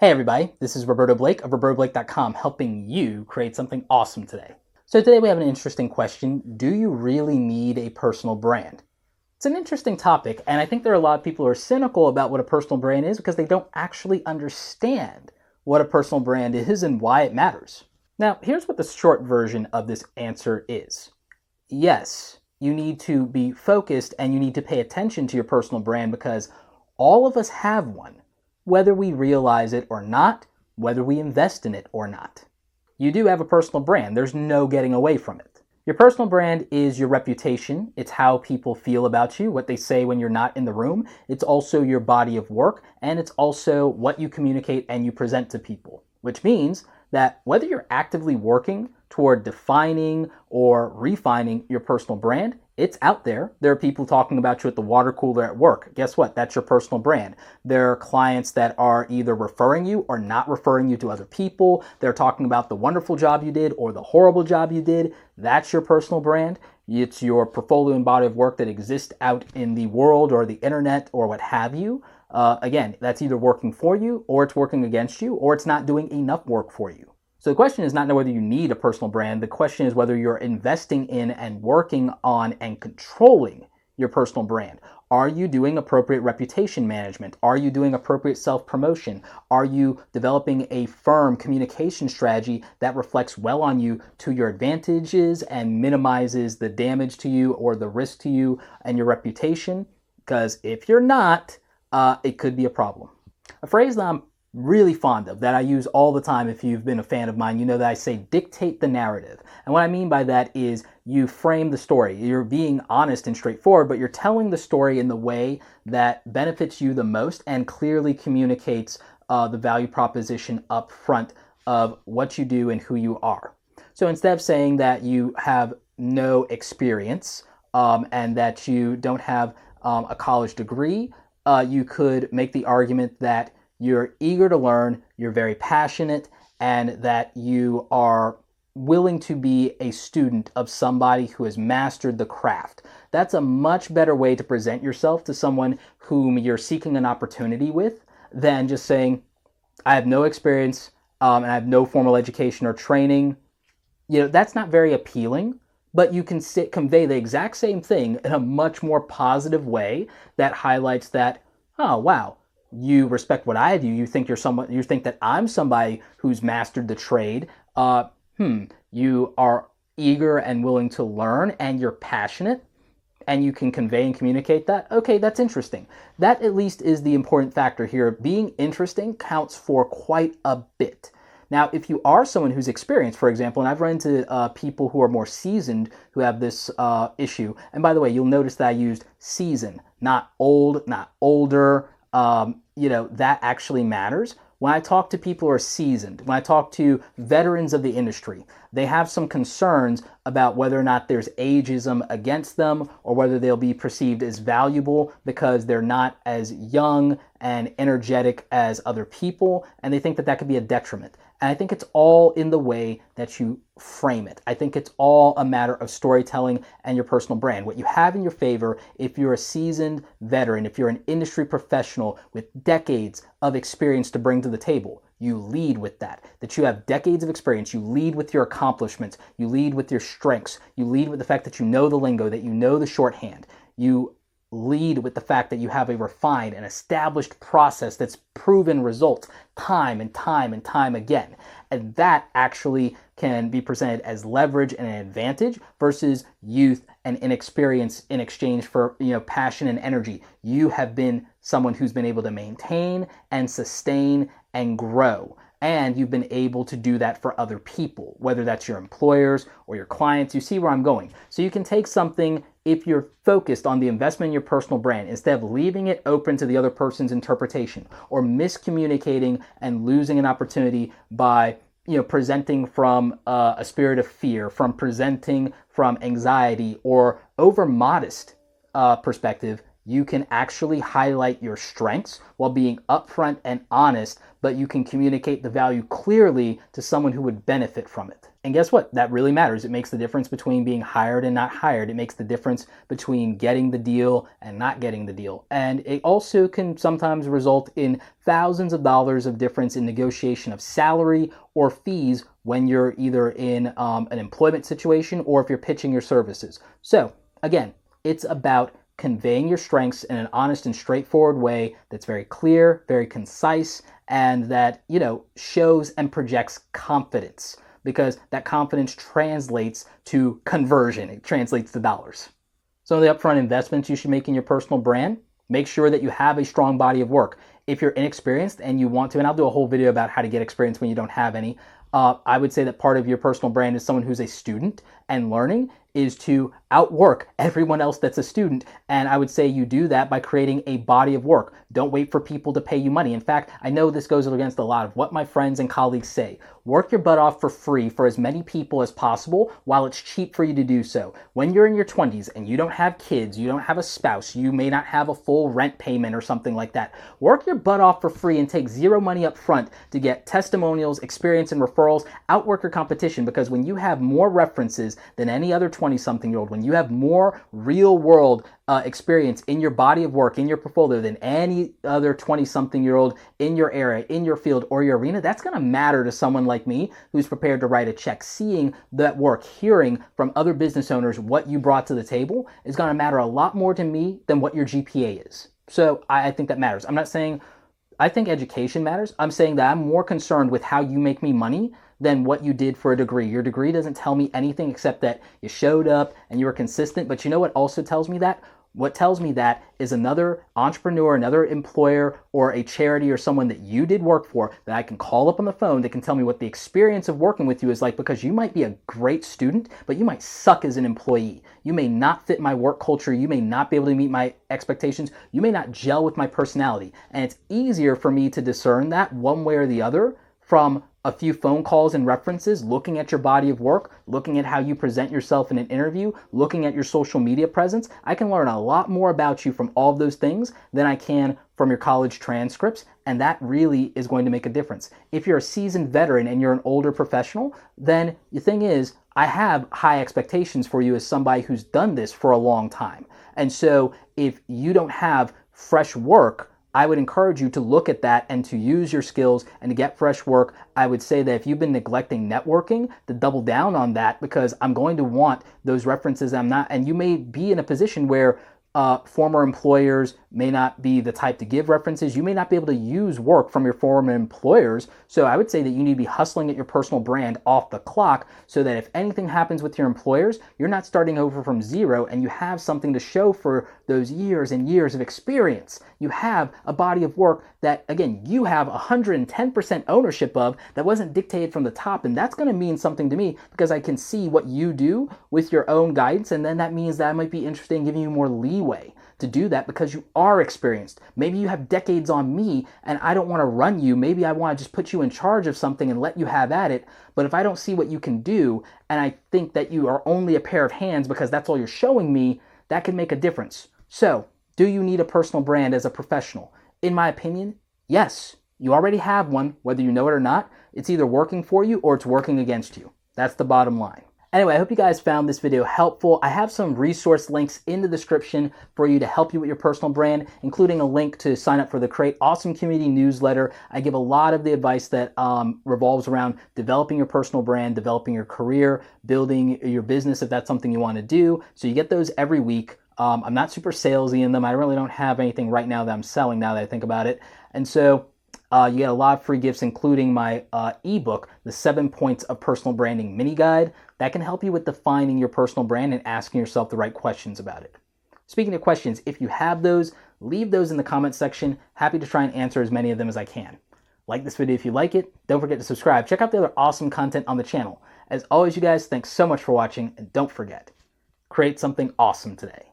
Hey everybody, this is Roberto Blake of RobertoBlake.com helping you create something awesome today. So today we have an interesting question. Do you really need a personal brand? It's an interesting topic, and I think there are a lot of people who are cynical about what a personal brand is because they don't actually understand what a personal brand is and why it matters. Now, here's what the short version of this answer is. Yes, you need to be focused and you need to pay attention to your personal brand because all of us have one, whether we realize it or not, whether we invest in it or not. You do have a personal brand. There's no getting away from it. Your personal brand is your reputation. It's how people feel about you, what they say when you're not in the room. It's also your body of work, and it's also what you communicate and you present to people, which means that whether you're actively working toward defining or refining your personal brand, it's out there. There are people talking about you at the water cooler at work. Guess what? That's your personal brand. There are clients that are either referring you or not referring you to other people. They're talking about the wonderful job you did or the horrible job you did. That's your personal brand. It's your portfolio and body of work that exists out in the world or the internet or what have you. Again, that's either working for you or it's working against you or it's not doing enough work for you. So the question is not whether you need a personal brand. The question is whether you're investing in and working on and controlling your personal brand. Are you doing appropriate reputation management? Are you doing appropriate self-promotion? Are you developing a firm communication strategy that reflects well on you to your advantages and minimizes the damage to you or the risk to you and your reputation? Because if you're not, it could be a problem. A phrase that I'm really fond of, that I use all the time. If you've been a fan of mine, you know that I say dictate the narrative. And what I mean by that is you frame the story. You're being honest and straightforward, but you're telling the story in the way that benefits you the most and clearly communicates the value proposition up front of what you do and who you are. So instead of saying that you have no experience and that you don't have a college degree, you could make the argument that you're eager to learn, you're very passionate, and that you are willing to be a student of somebody who has mastered the craft. That's a much better way to present yourself to someone whom you're seeking an opportunity with than just saying, I have no experience and I have no formal education or training. You know, that's not very appealing, but you can convey the exact same thing in a much more positive way that highlights that, oh, wow, you respect what I do. You think you're someone. You think that I'm somebody who's mastered the trade. You are eager and willing to learn, and you're passionate, and you can convey and communicate that. Okay, that's interesting. That at least is the important factor here. Being interesting counts for quite a bit. Now, if you are someone who's experienced, for example, and I've run into people who are more seasoned who have this issue. And by the way, you'll notice that I used season, not old, not older. That actually matters. When I talk to people who are seasoned, when I talk to veterans of the industry, they have some concerns about whether or not there's ageism against them or whether they'll be perceived as valuable because they're not as young and energetic as other people, and they think that that could be a detriment. And I think it's all in the way that you frame it. I think it's all a matter of storytelling and your personal brand. What you have in your favor, if you're a seasoned veteran, if you're an industry professional with decades of experience to bring to the table, you lead with that you have decades of experience. You lead with your accomplishments. You lead with your strengths. You lead with the fact that you know the lingo, that you know the shorthand. You lead with the fact that you have a refined and established process that's proven results time and time and time again. And that actually can be presented as leverage and an advantage versus youth and inexperience in exchange for, passion and energy. You have been someone who's been able to maintain and sustain and grow. And you've been able to do that for other people, whether that's your employers or your clients. You see where I'm going. So you can take something, if you're focused on the investment in your personal brand, instead of leaving it open to the other person's interpretation or miscommunicating and losing an opportunity by presenting from a spirit of fear, from presenting from anxiety or over modest perspective, you can actually highlight your strengths while being upfront and honest, but you can communicate the value clearly to someone who would benefit from it. And guess what? That really matters. It makes the difference between being hired and not hired. It makes the difference between getting the deal and not getting the deal. And it also can sometimes result in thousands of dollars of difference in negotiation of salary or fees when you're either in an employment situation or if you're pitching your services. So again, it's about conveying your strengths in an honest and straightforward way that's very clear, very concise, and that, shows and projects confidence, because that confidence translates to conversion. It translates to dollars. Some of the upfront investments you should make in your personal brand: make sure that you have a strong body of work. If you're inexperienced and you want to, and I'll do a whole video about how to get experience when you don't have any, I would say that part of your personal brand as someone who's a student and learning is to outwork everyone else that's a student. And I would say you do that by creating a body of work. Don't wait for people to pay you money. In fact, I know this goes against a lot of what my friends and colleagues say. Work your butt off for free for as many people as possible while it's cheap for you to do so. When you're in your 20s and you don't have kids, you don't have a spouse, you may not have a full rent payment or something like that, work your butt off for free and take zero money up front to get testimonials, experience, and referrals. Outwork your competition, because when you have more references than any other 20-something-year-old, when you have more real-world experience in your body of work, in your portfolio, than any other 20-something-year-old in your area, in your field, or your arena, that's going to matter to someone like me who's prepared to write a check. Seeing that work, hearing from other business owners what you brought to the table is going to matter a lot more to me than what your GPA is. So I think that matters. I'm not saying I think education matters. I'm saying that I'm more concerned with how you make me money than what you did for a degree. Your degree doesn't tell me anything except that you showed up and you were consistent. But you know what also tells me that? What tells me that is another entrepreneur, another employer, or a charity or someone that you did work for that I can call up on the phone that can tell me what the experience of working with you is like, because you might be a great student, but you might suck as an employee. You may not fit my work culture. You may not be able to meet my expectations. You may not gel with my personality. And it's easier for me to discern that one way or the other from a few phone calls and references, looking at your body of work, looking at how you present yourself in an interview, looking at your social media presence. I can learn a lot more about you from all of those things than I can from your college transcripts, and that really is going to make a difference. If you're a seasoned veteran and you're an older professional, then the thing is, I have high expectations for you as somebody who's done this for a long time. And so if you don't have fresh work, I would encourage you to look at that and to use your skills and to get fresh work. I would say that if you've been neglecting networking, to double down on that, because I'm going to want those references. And you may be in a position where former employers may not be the type to give references. You may not be able to use work from your former employers. So I would say that you need to be hustling at your personal brand off the clock so that if anything happens with your employers, you're not starting over from zero and you have something to show for those years and years of experience. You have a body of work that, again, you have 110% ownership of that wasn't dictated from the top. And that's going to mean something to me because I can see what you do with your own guidance. And then that means that I might be interested in giving you more leeway to do that because you are experienced. Maybe you have decades on me and I don't want to run you. Maybe I want to just put you in charge of something and let you have at it. But if I don't see what you can do and I think that you are only a pair of hands because that's all you're showing me, that can make a difference. So, do you need a personal brand as a professional? In my opinion, yes. You already have one, whether you know it or not. It's either working for you or it's working against you. That's the bottom line. Anyway, I hope you guys found this video helpful. I have some resource links in the description for you to help you with your personal brand, including a link to sign up for the Create Awesome Community newsletter. I give a lot of the advice that revolves around developing your personal brand, developing your career, building your business if that's something you want to do. So you get those every week. I'm not super salesy in them. I really don't have anything right now that I'm selling now that I think about it. And so you get a lot of free gifts, including my ebook, The 7 Points of Personal Branding Mini Guide. That can help you with defining your personal brand and asking yourself the right questions about it. Speaking of questions, if you have those, leave those in the comment section. Happy to try and answer as many of them as I can. Like this video if you like it. Don't forget to subscribe. Check out the other awesome content on the channel. As always, you guys, thanks so much for watching, and don't forget, create something awesome today.